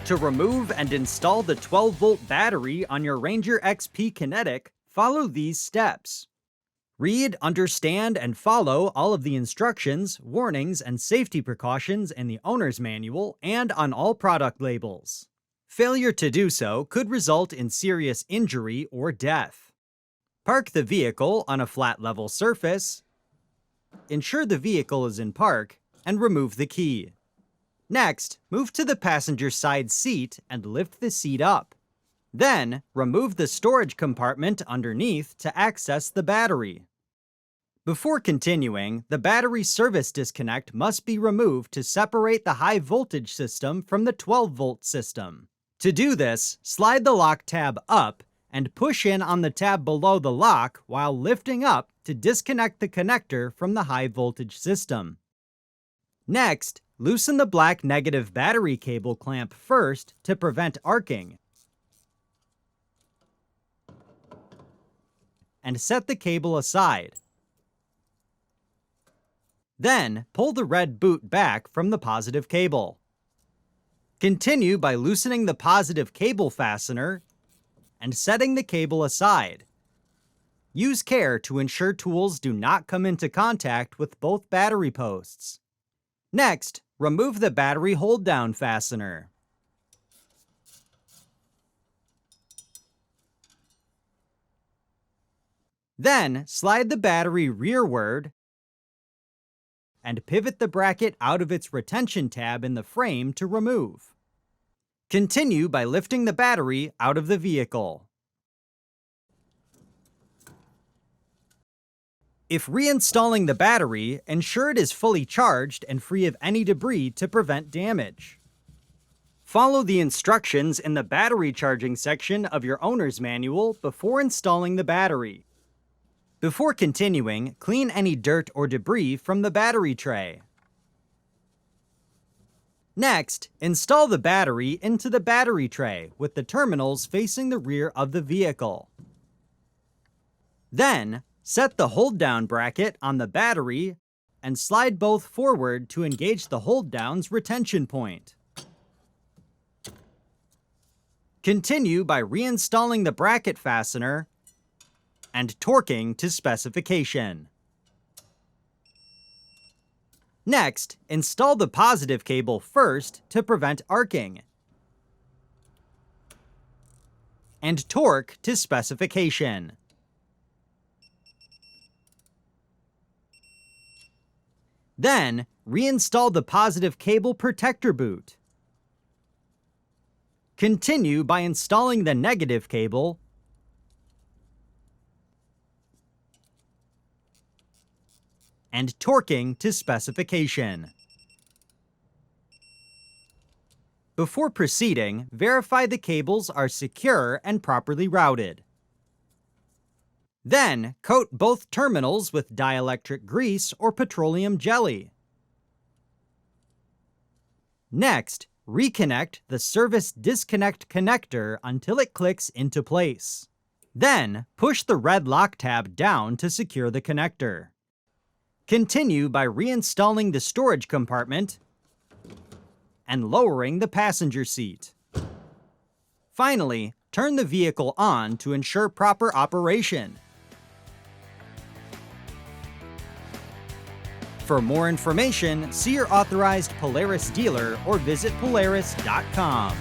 To remove and install the 12-volt battery on your RANGER XP Kinetic, follow these steps. Read, understand, and follow all of the instructions, warnings, and safety precautions in the owner's manual and on all product labels. Failure to do so could result in serious injury or death. Park the vehicle on a flat level surface. Ensure the vehicle is in park, and remove the key. Next, move to the passenger side seat and lift the seat up. Then, remove the storage compartment underneath to access the battery. Before continuing, the battery service disconnect must be removed to separate the high voltage system from the 12-volt system. To do this, slide the lock tab up and push in on the tab below the lock while lifting up to disconnect the connector from the high voltage system. Next, loosen the black negative battery cable clamp first to prevent arcing, and set the cable aside. Then, pull the red boot back from the positive cable. Continue by loosening the positive cable fastener and setting the cable aside. Use care to ensure tools do not come into contact with both battery posts. Next, remove the battery hold-down fastener. Then, slide the battery rearward and pivot the bracket out of its retention tab in the frame to remove. Continue by lifting the battery out of the vehicle. If reinstalling the battery, ensure it is fully charged and free of any debris to prevent damage. Follow the instructions in the battery charging section of your owner's manual before installing the battery. Before continuing, clean any dirt or debris from the battery tray. Next, install the battery into the battery tray with the terminals facing the rear of the vehicle. Then, set the hold-down bracket on the battery and slide both forward to engage the hold-down's retention point. Continue by reinstalling the bracket fastener and torquing to specification. Next, install the positive cable first to prevent arcing, and torque to specification. Then, reinstall the positive cable protector boot. Continue by installing the negative cable and torquing to specification. Before proceeding, verify the cables are secure and properly routed. Then, coat both terminals with dielectric grease or petroleum jelly. Next, reconnect the service disconnect connector until it clicks into place. Then, push the red lock tab down to secure the connector. Continue by reinstalling the storage compartment and lowering the passenger seat. Finally, turn the vehicle on to ensure proper operation. For more information, see your authorized Polaris dealer or visit Polaris.com.